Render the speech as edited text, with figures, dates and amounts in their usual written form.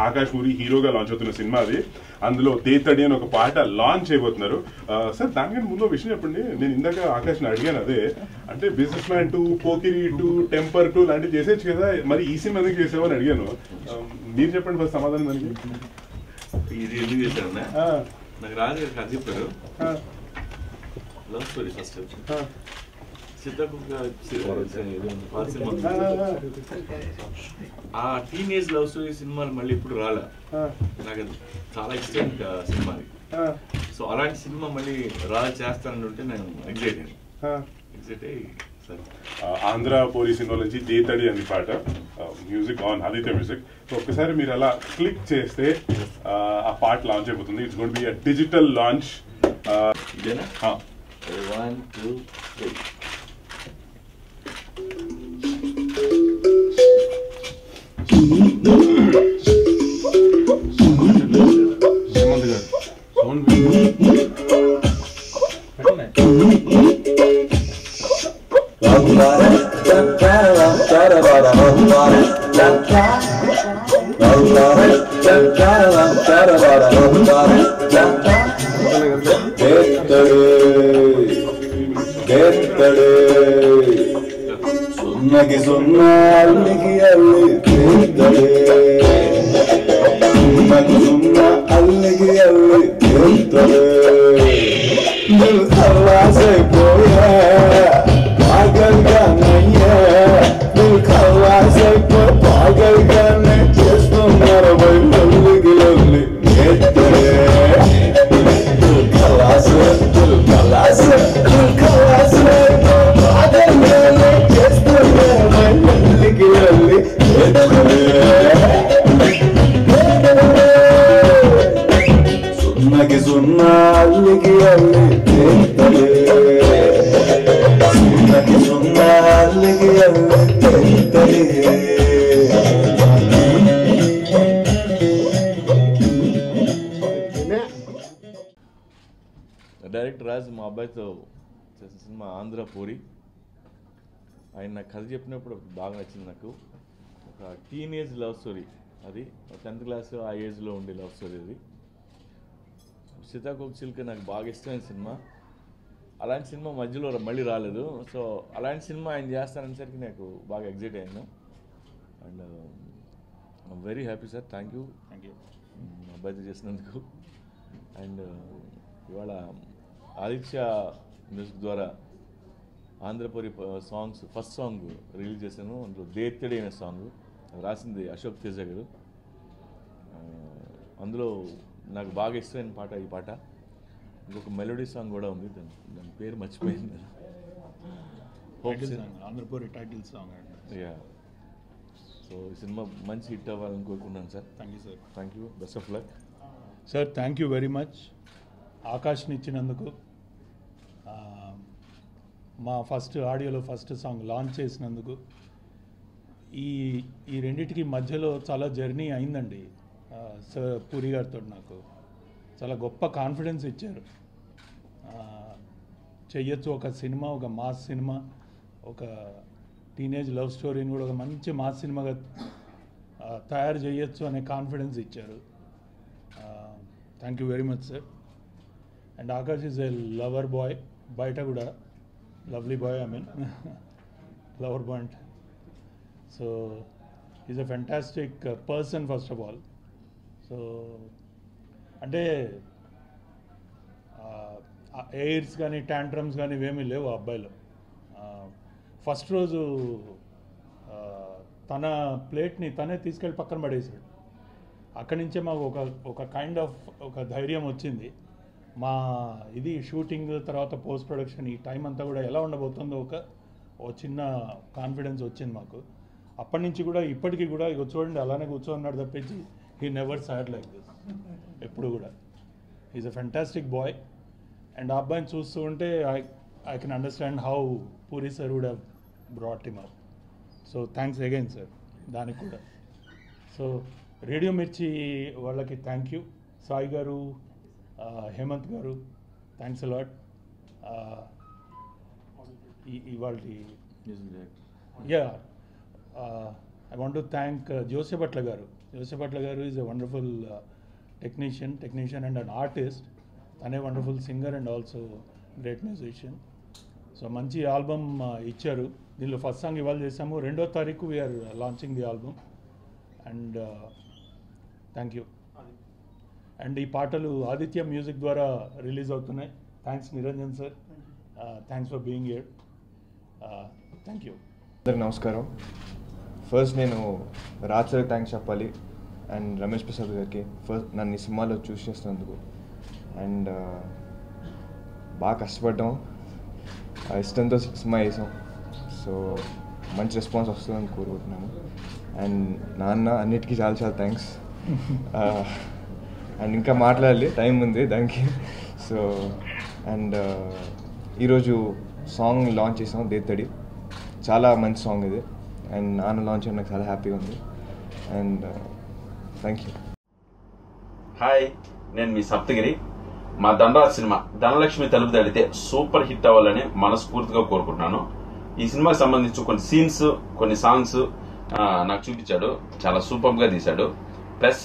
ఆకాష్ పూరి హీరోగా లాంచ్ అవుతున్న సినిమా అది. అందులో దేతడి అని ఒక పాట లాంచ్ చేయబోతున్నారు. సార్ దానికంటే ముందు విషయం చెప్పండి. నేను ఇందాక ఆకాష్ని అడిగాను అదే, అంటే బిజినెస్ మ్యాన్ 2, పోకిరి 2, టెంపర్ 2 లాంటివి చేసేచ్చు కదా, మరి ఈ సినిమా ఎందుకు చేసావు అని అడిగాను. మీరు చెప్పండి ఫస్ట్ సమాధానం దానికి. ఇది ఎందుకు చేశారన్నా, నాకు రాజు గారు కథ చెప్పారు. లవ్ స్టోరీ ఫస్ట్ ఆ టీనేజ్ లవ్ స్టోరీ సినిమాలు మళ్ళీ ఇప్పుడు రాలే. నాకు అది చాలా ఇష్టం సినిమా అది. సో అలాంటి సినిమా మళ్ళీ రాజు చేస్తానని ఉంటే నేను ఎగ్జైట్ అయ్యి సరే. ఆంధ్ర పోలీస్ సినిమా నుంచి దేతడి అని పాట, music on Aditya music. So ఒక్కసారి మీరు అలా క్లిక్ చేస్తే ఆ పాట లాంచ్ అయిపోతుంది. It's going to be a digital launch. ఇదేనా? 1 2 3. హేమంత్ గారు సౌండ్ సున్నకి సున్నా అల్లికి అల్లి సున్నకి సున్నా అల్లికి అల్లి ఖల్లాసైపోయా పాగల్గా నయ్యా ఖల్లాసైపోయి పాగల్గానే చేస్తున్నారు అల్లికి అల్లి ఖలాస ఖలాస ఖలాస పాగల్గానే చేస్తున్నారు అల్లికి అల్లి సున్నకి సున్నా అల్లికి అల్లి సున్నకి సున్నా అల్లికి అల్లి డైరెక్టర్ రాజు మా అబ్బాయితో చేసిన సినిమా ఆంధ్ర పూరి. ఆయన నాకు కథ చెప్పినప్పుడు బాగా నచ్చింది. నాకు ఒక టీనేజ్ లవ్ స్టోరీ అది, 10th క్లాస్ ఆ ఏజ్లో ఉండే లవ్ స్టోరీ అది. సీతాకోక చిలుక నాకు బాగా ఇష్టమైన సినిమా. అలాంటి సినిమా మధ్యలో మళ్ళీ రాలేదు. సో అలాంటి సినిమా ఆయన చేస్తాననేసరికి నాకు బాగా ఎగ్జైట్ అయ్యాను. And I'm very happy sir. Thank you అబ్బాయితో చేసినందుకు. అండ్ ఇవాళ ఆదిత్య మ్యూజిక్ ద్వారా ఆంధ్రపురి సాంగ్స్ ఫస్ట్ సాంగ్ రిలీజ్ చేశాను. అందులో దేత్తడి అనే సాంగ్ రాసింది అశోక్ తేజ గారు. అందులో నాకు బాగా ఇష్టమైన పాట ఈ పాట. ఇంకొక మెలోడీ సాంగ్ కూడా ఉంది, దాని పేరు మర్చిపోయింది. Andhrapuri title song. Yeah, so ఈ సినిమా మంచి హిట్ అవ్వాలని కోరుకున్నాను sir. Thank you sir. Thank you, best of luck sir. Thank you very much ఆకాష్ని ఇచ్చినందుకు. మా ఫస్ట్ ఆడియోలో ఫస్ట్ సాంగ్ లాంచ్ చేసినందుకు. ఈ రెండింటికి మధ్యలో చాలా జర్నీ అయిందండి. సార్ పూరి గారితో నాకు చాలా గొప్ప కాన్ఫిడెన్స్ ఇచ్చారు. చెయ్యొచ్చు ఒక సినిమా, ఒక మాస్ సినిమా, ఒక టీనేజ్ లవ్ స్టోరీని కూడా ఒక మంచి మాస్ సినిమాగా తయారు చేయొచ్చు అనే కాన్ఫిడెన్స్ ఇచ్చారు. Thank you very much sir. And Akash is a lover boy, బయట కూడా lovely bye, I mean lover boy. So is a fantastic person first of all. So అంటే ఎయిర్స్ కానీ ట్యాంట్రమ్స్ కానీ ఇవేమీ లేవు ఆ అబ్బాయిలో. ఫస్ట్ రోజు తన ప్లేట్ని తనే తీసుకెళ్ళి పక్కన పడేసాడు. అక్కడి నుంచే మాకు ఒక కైండ్ ఆఫ్ ఒక ధైర్యం వచ్చింది. మా ఇది షూటింగ్ తర్వాత పోస్ట్ ప్రొడక్షన్ ఈ టైం అంతా కూడా ఎలా ఉండబోతుందో ఒక చిన్న కాన్ఫిడెన్స్ వచ్చింది మాకు. అప్పటి నుంచి కూడా ఇప్పటికీ కూడా ఇక చూడండి అలానే కూర్చోన్నాడు తప్పించి he never said like this ఎప్పుడు కూడా. Is a fantastic boy. And ఆ అబ్బాయిని చూస్తూ ఉంటే I can understand how Puri sir would have brought him up. So thanks again sir దానికి కూడా. సో రేడియో మిర్చి వాళ్ళకి థ్యాంక్ యూ. సాయి గారు, హేమంత్ గారు, థ్యాంక్స్ అలాట్. ఇవాళ yeah I want to thank Jose Butler garu. Jose Butler garu is a wonderful technician and an artist. And a wonderful singer and also great musician. So మంచి album ఇచ్చారు. దీనిలో first song ఇవాళ చేసాము. 2వ తారీఖు we are launching the album. And thank you. And ఈ పాటలు Aditya music ద్వారా రిలీజ్ అవుతున్నాయి. Thanks Niranjan sir. Thanks for being here. Thank you. అందరికి నమస్కారం. ఫస్ట్ నేను రాజ్ సార్కి థ్యాంక్స్ చెప్పాలి అండ్ రమేష్ ప్రసాద్ గారికి ఫస్ట్ నన్ను ఈ సినిమాలో చూస్ చేసినందుకు. అండ్ బాగా కష్టపడ్డాం, ఇష్టంతో సినిమా చేసాం. సో మంచి రెస్పాన్స్ వస్తుందని కోరుకుంటున్నాను. అండ్ నాన్న అన్నిటికీ చాలా చాలా థ్యాంక్స్. అండ్ ఇంకా మాట్లాడాలి, టైం ఉంది దానికి. సో అండ్ ఈరోజు సాంగ్ లాంచ్ చేసాం దేత్తడి. చాలా మంచి సాంగ్ ఇది. అండ్ నాన్న లాంచ్ చేయడం నాకు చాలా హ్యాపీగా ఉంది. And thank you. హాయ్, నేను మీ సప్తగిరి. మా దండరాజ్ సినిమా ధనలక్ష్మి తలుపు తడితే సూపర్ హిట్ అవ్వాలని మనస్ఫూర్తిగా కోరుకుంటున్నాను. ఈ సినిమాకి సంబంధించి కొన్ని సీన్స్, కొన్ని సాంగ్స్ నాకు చూపించాడు. చాలా సూపర్ గా తీశాడు. ప్లస్